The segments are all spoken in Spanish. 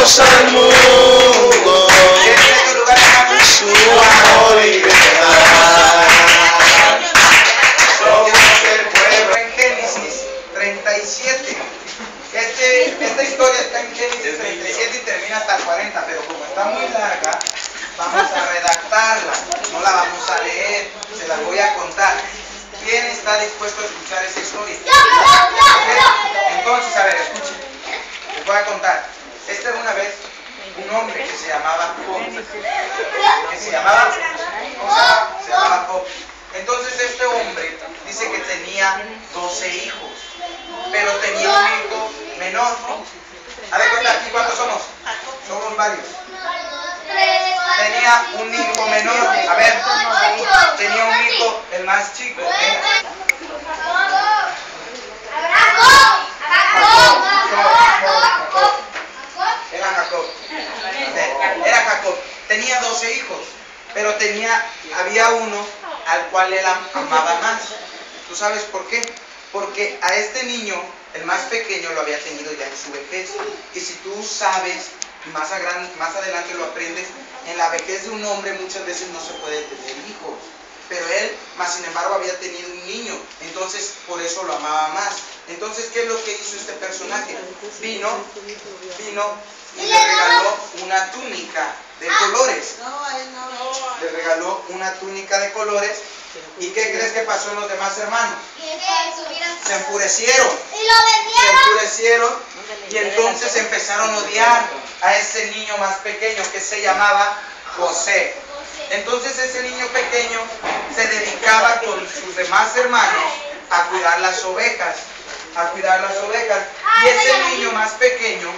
Demos al mundo su amor y verdad. Somos el pueblo. En Génesis 37. Esta historia está en Génesis 37 y termina hasta el 40, pero como está muy larga, vamos a redactarla. No la vamos a leer, se la voy a contar. ¿Quién está dispuesto a escuchar esa historia? Entonces, a ver, escuchen. Les voy a contar. Esta era una vez un hombre que se llamaba Job. Se llamaba Job. Entonces este hombre dice que tenía 12 hijos, pero tenía un hijo menor. A ver, cuenta aquí, ¿cuántos somos? Somos varios. Tenía un hijo menor. A ver, tenía un hijo, el más chico. Era Jacob. Tenía 12 hijos, pero había uno al cual él amaba más. ¿Tú sabes por qué? Porque a este niño, el más pequeño, lo había tenido ya en su vejez. Y si tú sabes, más adelante lo aprendes, en la vejez de un hombre muchas veces no se puede tener hijos. Pero él, más sin embargo, había tenido un niño, entonces por eso lo amaba más. Entonces, ¿qué es lo que hizo este personaje? Vino y le regaló una túnica de colores. Le regaló una túnica de colores. ¿Y qué crees que pasó en los demás hermanos? Se enfurecieron. Se enfurecieron y entonces empezaron a odiar a ese niño más pequeño que se llamaba José. Entonces ese niño pequeño se dedicaba con sus demás hermanos a cuidar las ovejas. Y ese niño más pequeño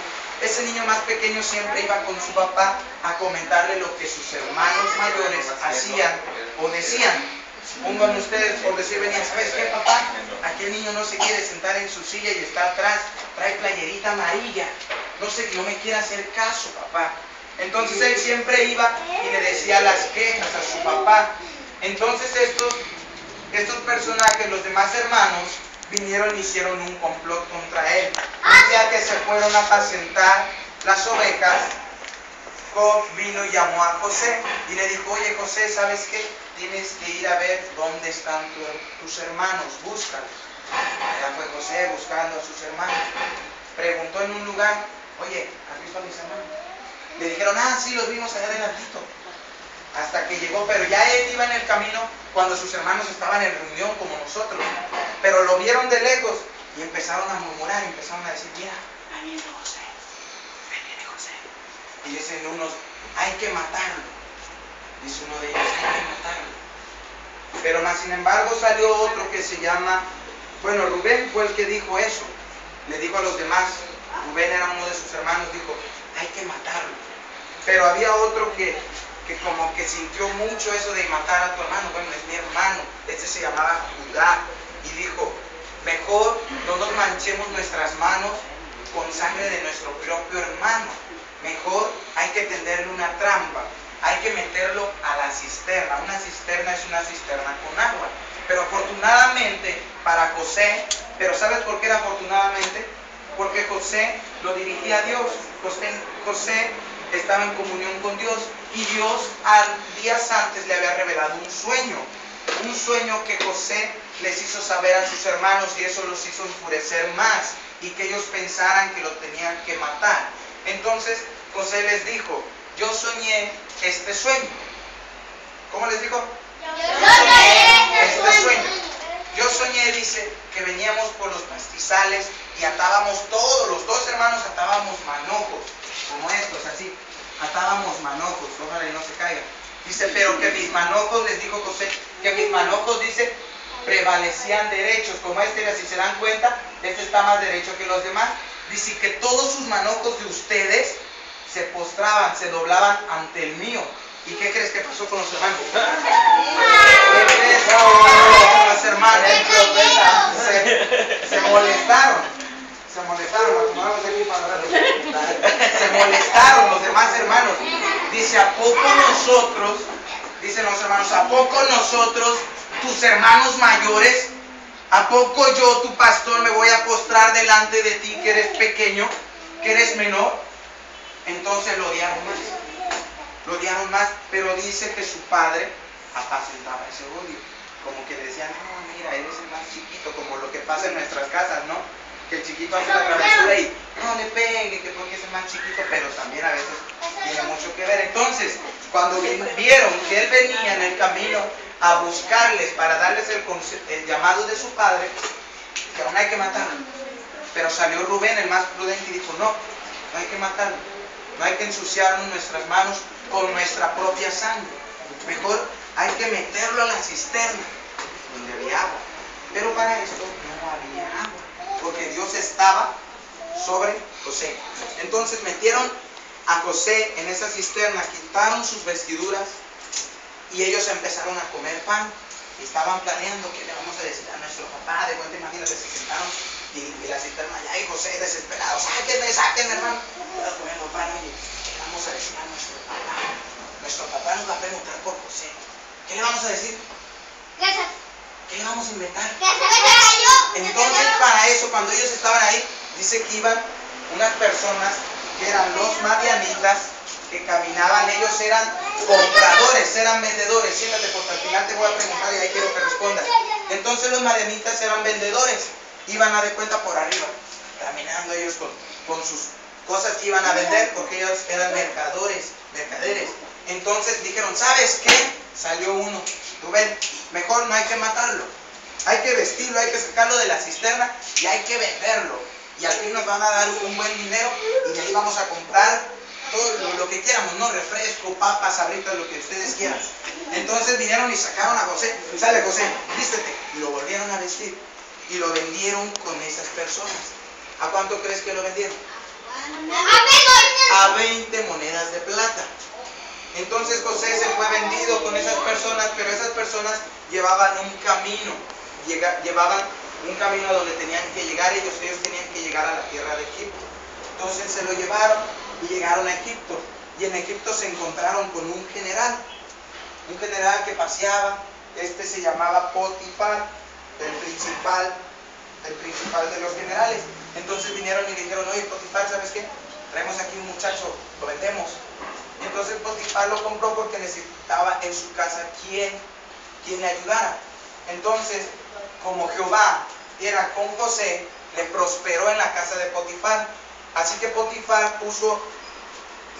siempre iba con su papá a comentarle lo que sus hermanos mayores hacían o decían. Pongan ustedes por decir, venían, ¿sabes qué, papá? Aquel niño no se quiere sentar en su silla y está atrás, trae playerita amarilla. No me quiere hacer caso, papá. Entonces él siempre iba y le decía las quejas a su papá. Entonces estos personajes, los demás hermanos, vinieron y hicieron un complot contra él. Un día que se fueron a apacentar las ovejas, Job vino y llamó a José y le dijo, oye José, ¿sabes qué? Tienes que ir a ver dónde están tus hermanos, búscalos. Ya fue José buscando a sus hermanos. Preguntó en un lugar, oye, ¿has visto a mis hermanos? Le dijeron, sí, los vimos allá adelantito. Hasta que llegó, pero ya él iba en el camino cuando sus hermanos estaban en reunión como nosotros. Pero lo vieron de lejos y empezaron a murmurar, empezaron a decir, mira, ahí viene José, ahí viene José. Y dicen unos, hay que matarlo. Dice uno de ellos, hay que matarlo. Pero más sin embargo salió otro que se llama, Rubén fue el que dijo eso. Le dijo a los demás, Rubén era uno de sus hermanos, dijo, hay que matarlo. Pero había otro que como que sintió mucho eso de matar a tu hermano. Bueno, es mi hermano. Este se llamaba Judá. Y dijo, mejor no nos manchemos nuestras manos con sangre de nuestro propio hermano. Mejor hay que tenderle una trampa. Hay que meterlo a la cisterna. Una cisterna es una cisterna con agua. Pero afortunadamente para José, pero ¿sabes por qué era afortunadamente? Porque José lo dirigía a Dios. José estaba en comunión con Dios y Dios días antes le había revelado un sueño que José les hizo saber a sus hermanos y eso los hizo enfurecer más y que ellos pensaran que lo tenían que matar. Entonces José les dijo, yo soñé este sueño. ¿Cómo les dijo? Este sueño. Yo soñé, dice, que veníamos por los pastizales y atábamos todos, los dos hermanos atábamos manojos, como estos, así, atábamos manojos, ojalá y no se caigan. Dice, pero que mis manojos, les dijo José, que mis manojos, dice, prevalecían derechos, como este, si se dan cuenta, este está más derecho que los demás. Dice que todos sus manojos de ustedes se postraban, se doblaban ante el mío. ¿Y qué crees que pasó con los hermanos? ¿Qué crees? Los hermanos se molestaron. Se molestaron los demás hermanos. Dice, ¿a poco nosotros, dicen los hermanos, a poco nosotros, tus hermanos mayores, a poco yo, tu pastor, me voy a postrar delante de ti que eres pequeño, que eres menor? Entonces lo odiaron más. Lo odiaron más, pero dice que su padre apacentaba ese odio. Como que decían, no, mira, eres el más chiquito, como lo que pasa en nuestras casas, ¿no? Que el chiquito hace la travesura y no le pegue, que porque es el más chiquito, pero también a veces tiene mucho que ver. Entonces, cuando vieron que él venía en el camino a buscarles para darles el llamado de su padre, dijeron, hay que matarlo. Pero salió Rubén, el más prudente, y dijo, no, no hay que matarlo. No hay que ensuciarnos nuestras manos con nuestra propia sangre. Mejor hay que meterlo a la cisterna, donde había agua. Pero para esto no había agua, porque Dios estaba sobre José. Entonces metieron a José en esa cisterna, quitaron sus vestiduras y ellos empezaron a comer pan. Y estaban planeando qué le vamos a decir a nuestro papá. De cuenta, imagínate, se sentaron y la cisterna allá y José desesperado, sáquenme, hermano. Estaba comiendo pan, oye, ¿qué le vamos a decir a nuestro papá? Nuestro papá nos va a preguntar por José. ¿Qué le vamos a decir? ¿Qué le vamos a inventar? Entonces, para eso, cuando ellos estaban ahí, dice que iban unas personas que eran los madianitas, que caminaban, ellos eran compradores, eran vendedores. Siéntate, porque al final te voy a preguntar y ahí quiero que respondas. Entonces los madianitas eran vendedores, iban a de cuenta por arriba, caminando ellos con sus cosas que iban a vender, porque ellos eran mercaderes. Entonces dijeron, ¿sabes qué? Salió uno, Rubén, mejor no hay que matarlo, hay que vestirlo, hay que sacarlo de la cisterna y hay que venderlo. Y al fin nos van a dar un buen dinero y de ahí vamos a comprar todo lo que quieramos, ¿no? Refresco, papas, sabritas, lo que ustedes quieran. Entonces vinieron y sacaron a José. Sale, José, vístete. Y lo volvieron a vestir. Y lo vendieron con esas personas. ¿A cuánto crees que lo vendieron? A 20 monedas de plata. Entonces José se fue vendido con esas personas, pero esas personas llevaban un camino. Llevaban un camino a donde tenían que llegar ellos tenían que llegar a la tierra de Egipto. Entonces se lo llevaron y llegaron a Egipto. Y en Egipto se encontraron con un general que paseaba. Este se llamaba Potifar, el principal de los generales. Entonces vinieron y dijeron, oye Potifar, ¿sabes qué? Traemos aquí un muchacho, lo vendemos. Y entonces Potifar lo compró porque necesitaba en su casa quien le ayudara. Entonces, como Jehová era con José, le prosperó en la casa de Potifar. Así que Potifar puso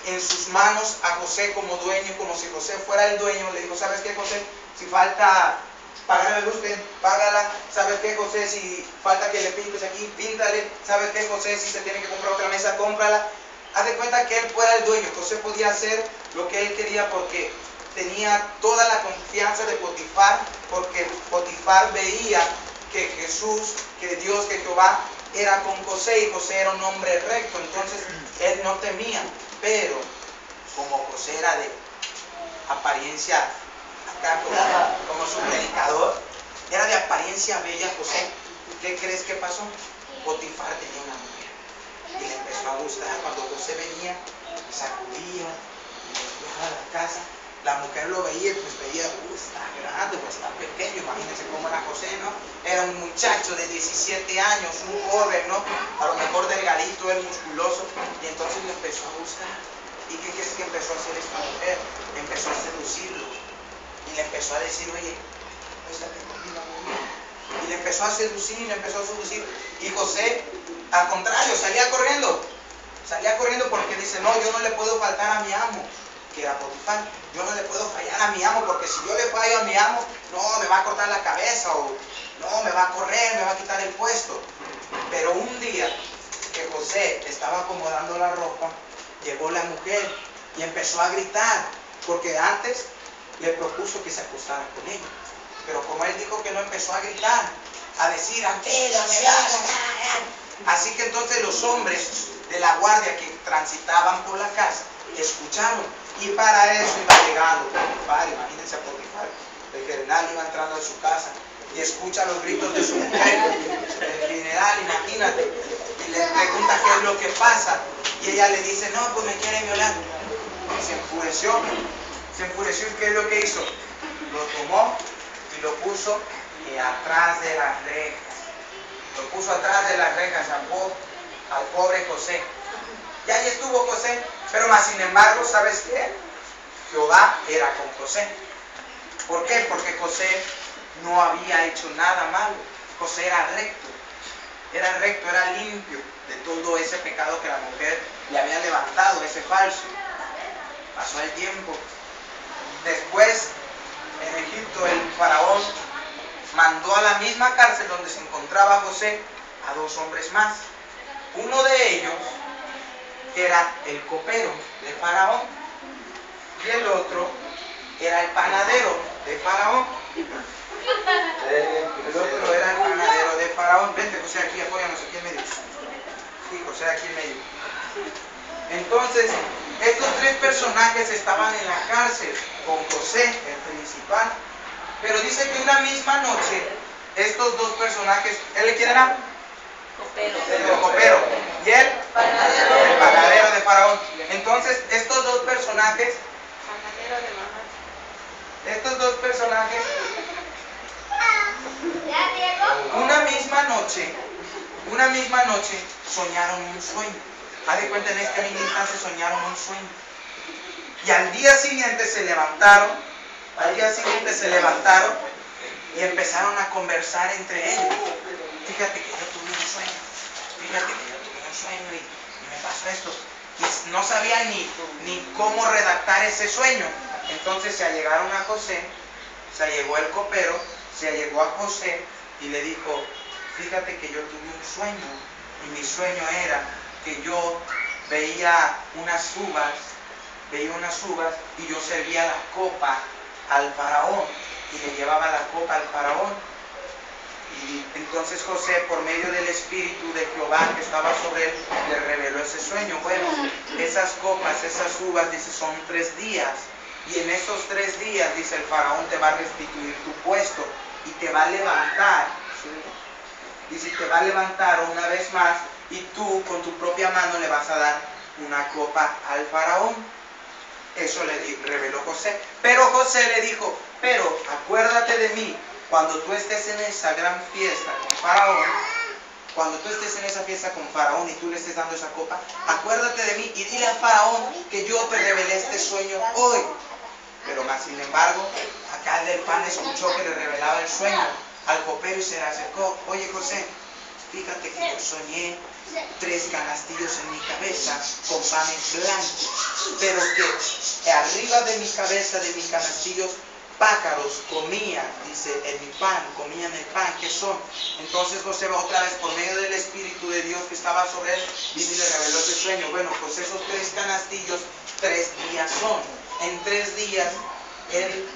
en sus manos a José como dueño, como si José fuera el dueño. Le dijo, ¿sabes qué, José? Si falta pagar la luz, ven, págala. ¿Sabes qué, José? Si falta que le pintes aquí, píntale. ¿Sabes qué, José? Si se tiene que comprar otra mesa, cómprala. Haz de cuenta que él fuera el dueño. José podía hacer lo que él quería porque tenía toda la confianza de Potifar, porque Potifar veía que Jesús, que Dios, que Jehová era con José, y José era un hombre recto. Entonces él no temía. Pero como José era de apariencia acá, como su predicador, era de apariencia bella José, ¿qué crees que pasó? Potifar tenía una mujer y le empezó a gustar. Cuando José venía, sacudía y limpiaba la casa, la mujer lo veía, pues veía, está grande, pues está pequeño. Imagínense cómo era José, ¿no? Era un muchacho de 17 años, un joven, ¿no? A lo mejor delgadito, él musculoso. Y entonces le empezó a gustar. ¿Y qué crees que empezó a hacer esta mujer? Empezó a seducirlo. Y le empezó a decir, oye, pésate conmigo, amor. Y le empezó a seducir, Y José, al contrario, salía corriendo porque dice, no, yo no le puedo faltar a mi amo, que era Potifar. Yo no le puedo fallar a mi amo, porque si yo le fallo a mi amo, no, me va a cortar la cabeza, o no, me va a correr, me va a quitar el puesto. Pero un día que José estaba acomodando la ropa, llegó la mujer y empezó a gritar, porque antes le propuso que se acostara con ella. Pero como él dijo que no, empezó a gritar, a decir, así que entonces los hombres de la guardia que transitaban por la casa escucharon, y para eso iba llegando Potifar. Imagínense a Potifar, el general iba entrando a su casa y escucha los gritos de su mujer, el general, imagínate, y le pregunta qué es lo que pasa, y ella le dice, no, pues me quiere violar. Y se enfureció, y ¿qué es lo que hizo? Lo tomó y lo puso atrás de las rejas, al pobre José. Y ahí estuvo José Pero más sin embargo, ¿sabes qué? Jehová era con José. ¿Por qué? Porque José no había hecho nada malo. José era recto, era limpio de todo ese pecado que la mujer le había levantado, ese falso. Pasó el tiempo. Después, en Egipto, el faraón mandó a la misma cárcel donde se encontraba José a 2 hombres más. Uno de ellos era el copero de Faraón y el otro era el panadero de Faraón. El otro era el panadero de Faraón. Vente, José, aquí, apóyanos aquí en medio. Sí, José, aquí en medio. Entonces, estos 3 personajes estaban en la cárcel con José, el principal. Pero dice que una misma noche, estos 2 personajes, ¿él quién era? El copero. ¿Y él? El panadero de Faraón. Entonces, estos 2 personajes, una misma noche soñaron un sueño. Haz de cuenta, en este mismo instante soñaron un sueño. Y al día siguiente se levantaron y empezaron a conversar entre ellos. Fíjate que yo tuve un sueño, y me pasó esto. Y no sabían ni cómo redactar ese sueño. Entonces se allegaron a José, se allegó el copero, se allegó a José y le dijo: fíjate que yo tuve un sueño, y mi sueño era que yo veía unas uvas y yo servía la copa al faraón y le llevaba la copa al faraón. Y entonces José, por medio del Espíritu de Jehová que estaba sobre él, le reveló ese sueño. Bueno, esas copas, esas uvas, dice, son 3 días. Y en esos 3 días, dice, el faraón te va a restituir tu puesto y te va a levantar. Dice, te va a levantar una vez más y tú con tu propia mano le vas a dar una copa al faraón. Eso le reveló José. Pero José le dijo: pero acuérdate de mí cuando tú estés en esa gran fiesta con Faraón. Cuando tú estés en esa fiesta con Faraón y tú le estés dando esa copa, acuérdate de mí y dile a Faraón que yo te revelé este sueño hoy. Pero más sin embargo, acá el del pan escuchó que le revelaba el sueño al copero y se le acercó: oye José, fíjate que yo soñé 3 canastillos en mi cabeza con panes blancos, pero que arriba de mi cabeza, de mis canastillos, pájaros comían, dice, en mi pan, comían el pan. ¿Qué son? Entonces José, otra vez, por medio del Espíritu de Dios que estaba sobre él, y le reveló ese sueño. Bueno, pues esos 3 canastillos, 3 días son. En 3 días, el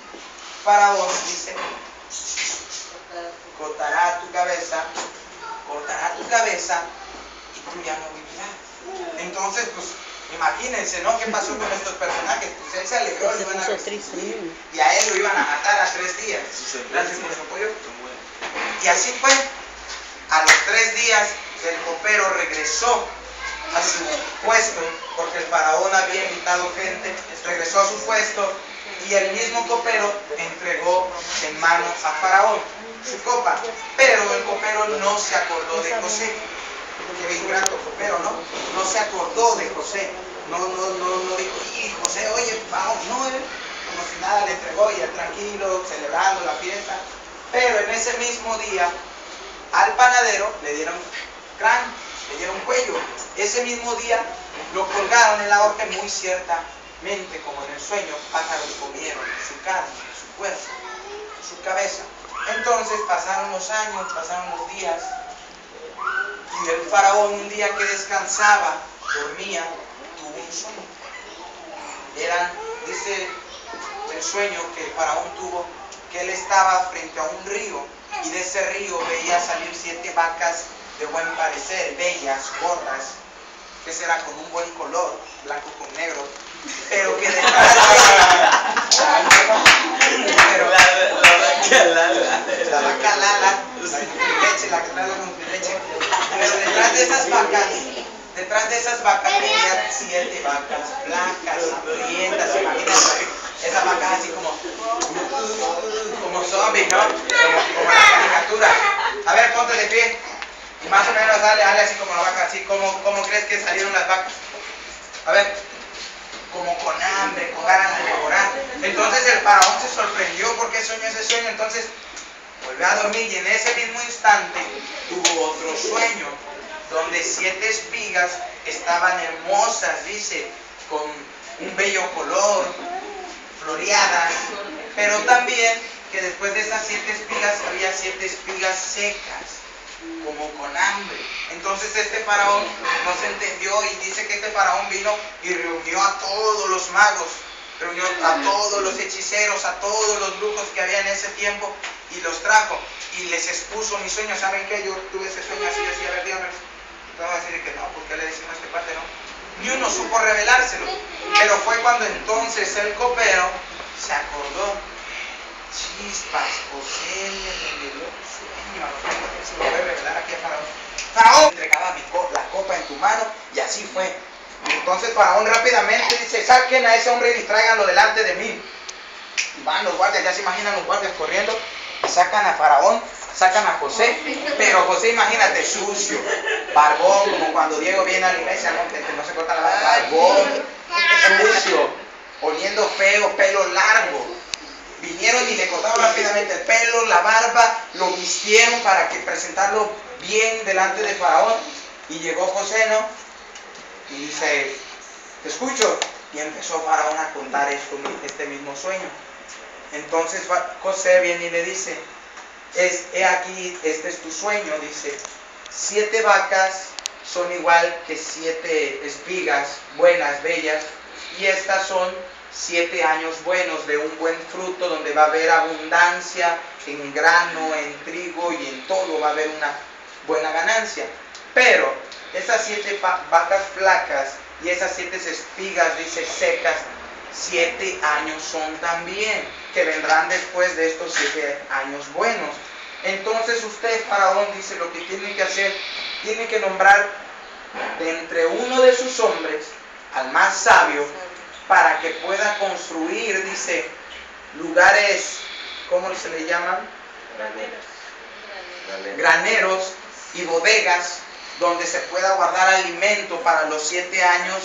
faraón, dice, cortará tu cabeza y tú ya no vivirás. Entonces, pues, imagínense, ¿no? ¿Qué pasó con estos personajes? Pues él se alegró, lo iban a restituir, y a él lo iban a matar a 3 días. Gracias por su apoyo. Y así fue. A los 3 días, el copero regresó a su puesto, porque el faraón había invitado gente, regresó a su puesto, y el mismo copero entregó en manos a Faraón su copa. Pero el copero no se acordó de José. Qué bien grato copero, ¿no? No se acordó de José. No dijo: y José, oye, Faraón, no, él como si nada le entregó, y él tranquilo, celebrando la fiesta. Pero en ese mismo día, al panadero le dieron cráneo, le dieron cuello. Ese mismo día lo colgaron en la horca, muy ciertamente, como en el sueño, pájaros comieron su carne, su cuerpo, su cabeza. Entonces pasaron los años, pasaron los días, y el faraón, un día que descansaba, dormía, tuvo un sueño. Dice el sueño que el faraón tuvo, que él estaba frente a un río, y de ese río veía salir 7 vacas de buen parecer, bellas, gordas, que será con un buen color, blanco con negro, pero que detrás de la vaca Lala, leche, la que trae la leche, pero detrás de esas vacas tenía 7 vacas blancas, hambrientas. Imagínense, esas vacas así como zombies, ¿no? Como la caricatura. A ver, ponte de pie. Y más o menos dale así como la vaca, así como crees que salieron las vacas. A ver, como con hambre, con ganas de devorar. Entonces el faraón se sorprendió porque soñó ese sueño. Entonces volvió a dormir y en ese mismo instante tuvo otro sueño, donde 7 espigas estaban hermosas, dice, con un bello color, floreadas, pero también que después de esas 7 espigas había 7 espigas secas, como con hambre. Entonces este faraón no se entendió y dice que este faraón vino y reunió a todos los magos, reunió a todos los hechiceros, a todos los brujos que había en ese tiempo y los trajo y les expuso mi sueño. ¿Saben qué? Yo tuve ese sueño así, a ver, díganme. Te voy a decir que no, porque le decimos a este parte no. Ni uno supo revelárselo. Pero fue cuando entonces el copero se acordó. Chispas, José le reveló un sueño. A lo mejor se lo voy a revelar aquí a Faraón. Faraón entregaba la copa en tu mano y así fue. Entonces Faraón rápidamente dice, saquen a ese hombre y tráiganlo delante de mí. Y van los guardias, ya se imaginan los guardias corriendo y sacan a Faraón, sacan a José, pero José imagínate sucio, barbón, como cuando Diego viene a la iglesia, ¿no? Que no se corta la barba, barbón, sucio, oliendo feo, pelo largo. Vinieron y le cortaron rápidamente el pelo, la barba, lo vistieron para que presentarlo bien delante de Faraón. Y llegó José, ¿no? Y dice, te escucho. Y empezó Faraón a contar este mismo sueño. Entonces José viene y le dice, he aquí, este es tu sueño, dice, 7 vacas son igual que 7 espigas buenas, bellas, y estas son 7 años buenos de un buen fruto, donde va a haber abundancia en grano, en trigo y en todo, va a haber una buena ganancia. Pero esas 7 vacas flacas y esas 7 espigas, dice, secas, 7 años son también, que vendrán después de estos 7 años buenos. Entonces usted, Faraón, dice, lo que tiene que hacer, tiene que nombrar de entre uno de sus hombres al más sabio, para que pueda construir, dice, lugares, ¿cómo se le llaman? Graneros y bodegas, donde se pueda guardar alimento para los 7 años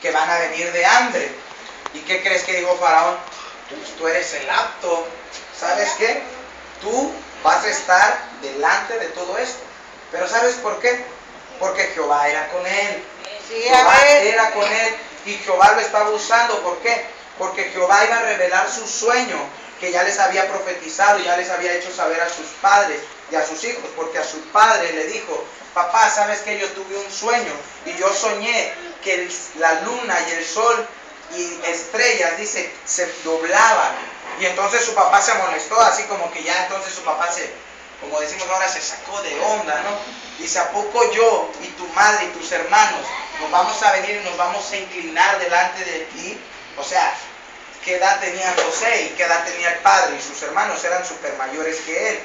que van a venir de hambre. ¿Y qué crees que dijo Faraón? Pues tú eres el apto. ¿Sabes qué? Tú vas a estar delante de todo esto. Pero ¿sabes por qué? Porque Jehová era con él. Jehová era con él y Jehová lo estaba usando. ¿Por qué? Porque Jehová iba a revelar su sueño que ya les había profetizado, ya les había hecho saber a sus padres y a sus hijos. Porque a su padre le dijo, papá, ¿sabes qué? Yo tuve un sueño y yo soñé que la luna y el sol y estrellas, dice, se doblaban. Y entonces su papá se molestó, así como que ya entonces su papá como decimos ahora, se sacó de onda, ¿no? Dice, ¿a poco yo y tu madre y tus hermanos nos vamos a venir y nos vamos a inclinar delante de ti? O sea, ¿qué edad tenía José y qué edad tenía el padre? Y sus hermanos eran súper mayores que él.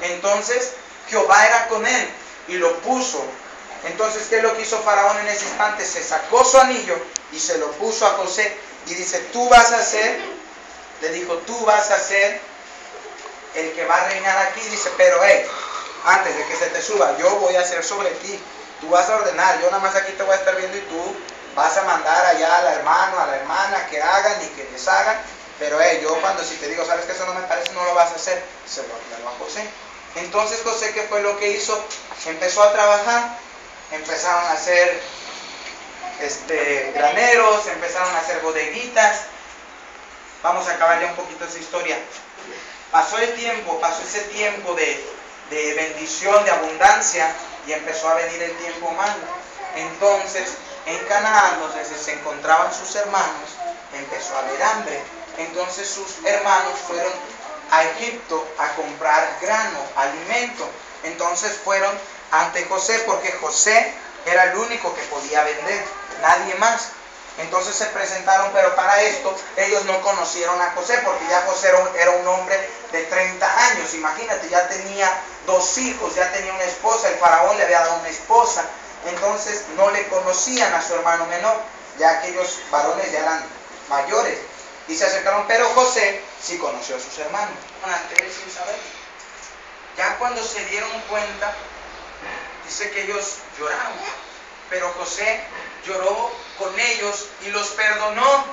Entonces, Jehová era con él y lo puso. Entonces, ¿qué es lo que hizo Faraón en ese instante? Se sacó su anillo y se lo puso a José y dice, tú vas a ser, le dijo, tú vas a ser el que va a reinar aquí. Dice, pero antes de que se te suba, yo voy a hacer sobre ti, tú vas a ordenar, yo nada más aquí te voy a estar viendo y tú vas a mandar allá al hermano, a la hermana que hagan y que deshagan, pero yo cuando si te digo, sabes que eso no me parece, no lo vas a hacer, se lo ordenó a José. Entonces José, ¿qué fue lo que hizo? Empezó a trabajar, empezaron a hacer graneros, empezaron a hacer bodeguitas. Vamos a acabar ya un poquito esa historia. Pasó el tiempo, pasó ese tiempo de bendición, de abundancia, y empezó a venir el tiempo malo. Entonces, en Canaán, donde se encontraban sus hermanos, empezó a haber hambre. Entonces sus hermanos fueron a Egipto a comprar grano, alimento. Entonces fueron ante José, porque José era el único que podía vender, nadie más. Entonces se presentaron, pero para esto ellos no conocieron a José, porque ya José era un hombre de 30 años, imagínate, ya tenía 2 hijos, ya tenía una esposa, el faraón le había dado una esposa. Entonces no le conocían a su hermano menor, ya aquellos varones ya eran mayores. Y se acercaron, pero José sí conoció a sus hermanos, ante él sin saber. Ya cuando se dieron cuenta, dice que ellos lloraron. Pero José lloró con ellos y los perdonó.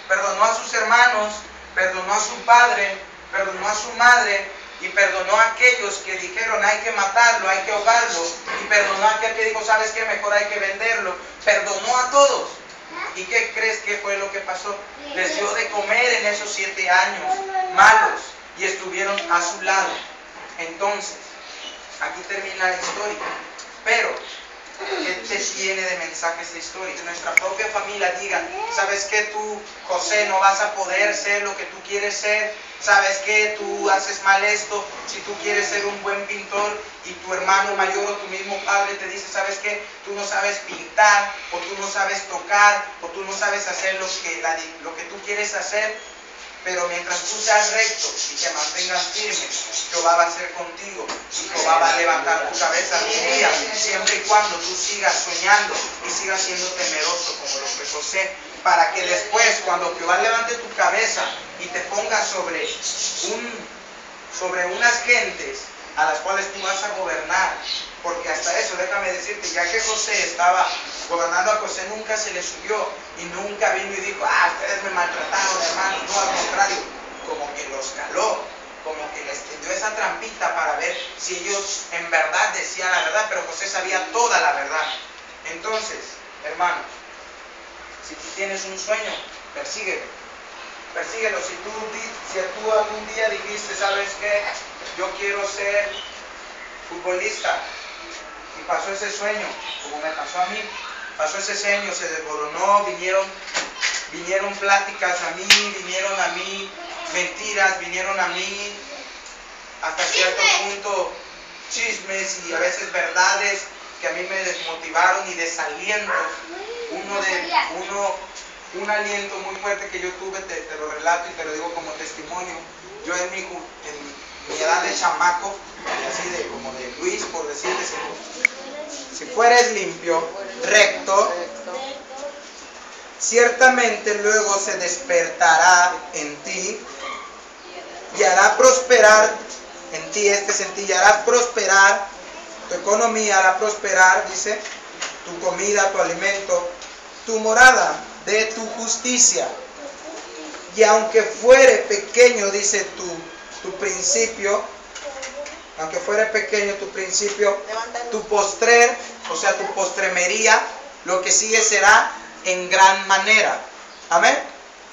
Perdonó a sus hermanos, perdonó a su padre, perdonó a su madre y perdonó a aquellos que dijeron hay que matarlo, hay que ahogarlo, y perdonó a aquel que dijo sabes qué, mejor hay que venderlo. Perdonó a todos. ¿Y qué crees que fue lo que pasó? Les dio de comer en esos 7 años malos y estuvieron a su lado. Entonces, aquí termina la historia. Pero, ¿qué te tiene de mensaje esta historia? Que nuestra propia familia diga, ¿sabes qué? Tú, José, no vas a poder ser lo que tú quieres ser. ¿Sabes qué? Tú haces mal esto. Si tú quieres ser un buen pintor y tu hermano mayor o tu mismo padre te dice, ¿sabes qué? Tú no sabes pintar, o tú no sabes tocar, o tú no sabes hacer lo que tú quieres hacer. Pero mientras tú seas recto y te mantengas firme, Jehová va a ser contigo y Jehová va a levantar tu cabeza algún día, siempre y cuando tú sigas soñando y sigas siendo temeroso como lo fue José, para que después, cuando Jehová levante tu cabeza y te ponga sobre unas gentes a las cuales tú vas a gobernar, porque hasta eso, déjame decirte, ya que José estaba gobernando, a José nunca se le subió y nunca vino y dijo, ustedes me maltrataron, hermanos. No, al contrario, como que los caló, como que les tendió esa trampita para ver si ellos en verdad decían la verdad, pero José sabía toda la verdad. Entonces, hermanos, si tú tienes un sueño, persíguelo. Persíguelo. Si tú algún día dijiste, ¿sabes qué? Yo quiero ser futbolista, y pasó ese sueño, como me pasó a mí, pasó ese sueño, se desboronó, vinieron pláticas a mí, vinieron a mí mentiras, vinieron a mí hasta cierto punto chismes y a veces verdades que a mí me desmotivaron y desalientos. Un aliento muy fuerte que yo tuve, te lo relato y te lo digo como testimonio. Yo en mi edad de chamaco, así como de Luis, por decirte, si fueres limpio, recto, ciertamente luego se despertará en ti y hará prosperar en ti este sentido, y harás prosperar tu economía, hará prosperar, dice, tu comida, tu alimento, tu morada de tu justicia. Y aunque fuere pequeño, dice tu principio, aunque fuere pequeño tu principio, tu postrer, o sea, tu postremería, lo que sigue será en gran manera. ¿Amén?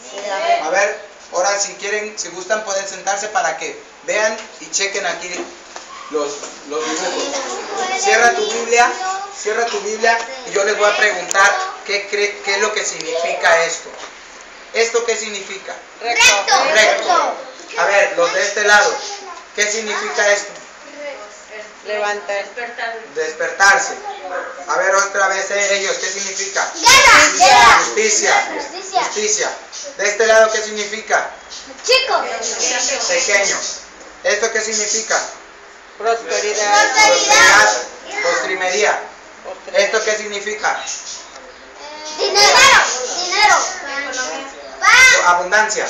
Sí, amén. A ver, ahora si quieren, si gustan, pueden sentarse para que vean y chequen aquí los dibujos. Cierra tu Biblia y yo les voy a preguntar qué es lo que significa esto. ¿Esto qué significa? Recto. A ver, los de este lado, ¿qué significa esto? Levantar. Despertarse. A ver, otra vez ellos, ¿qué significa? Guerra. Justicia. De este lado, ¿qué significa? Chico. Pequeño. ¿Esto qué significa? Prosperidad. Postrimería. ¿Esto qué significa? Dinero. Abundancia.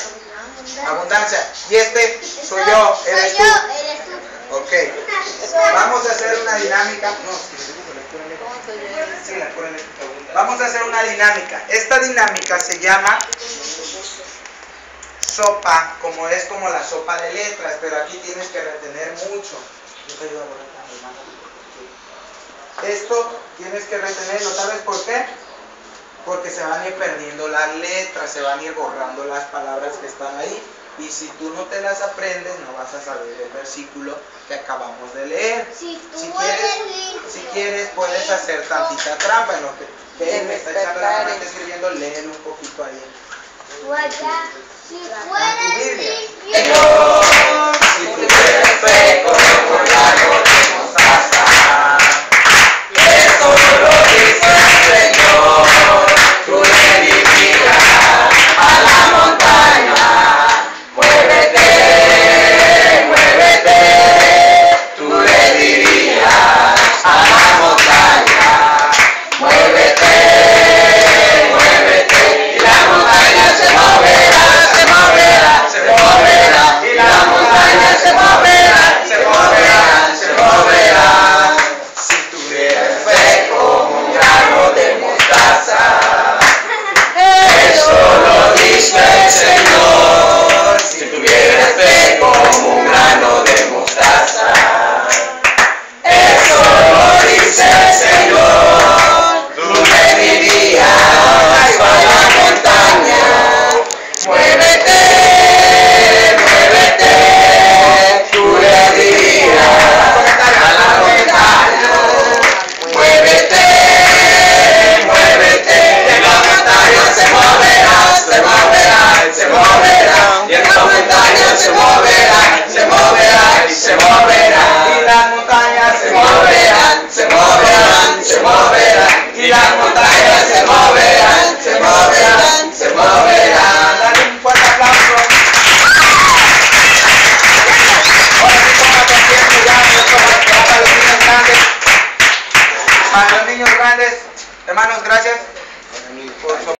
Y este soy yo, eres tú. Ok. Vamos a hacer una dinámica. Vamos a hacer una dinámica. Esta dinámica se llama sopa, como la sopa de letras, pero aquí tienes que retener mucho. Yo te ayudo a borrar con mi mano. Esto tienes que retenerlo, ¿sabes por qué? Porque se van a ir perdiendo las letras, se van a ir borrando las palabras que están ahí. Y si tú no te las aprendes, no vas a saber el versículo que acabamos de leer. Si quieres, puedes hacer tantita trampa en lo que él me está echando la mano, está escribiendo, léelo un poquito ahí. Si Tu Biblia. Si tu fe como lago de mostaza, eso lo dice el Señor, tú le dirigirás a la montaña, muévete, tú le dirigirás a la montaña, muévete, y la montaña se moverá, y la montaña se moverá. los niños grandes, hermanos, gracias por su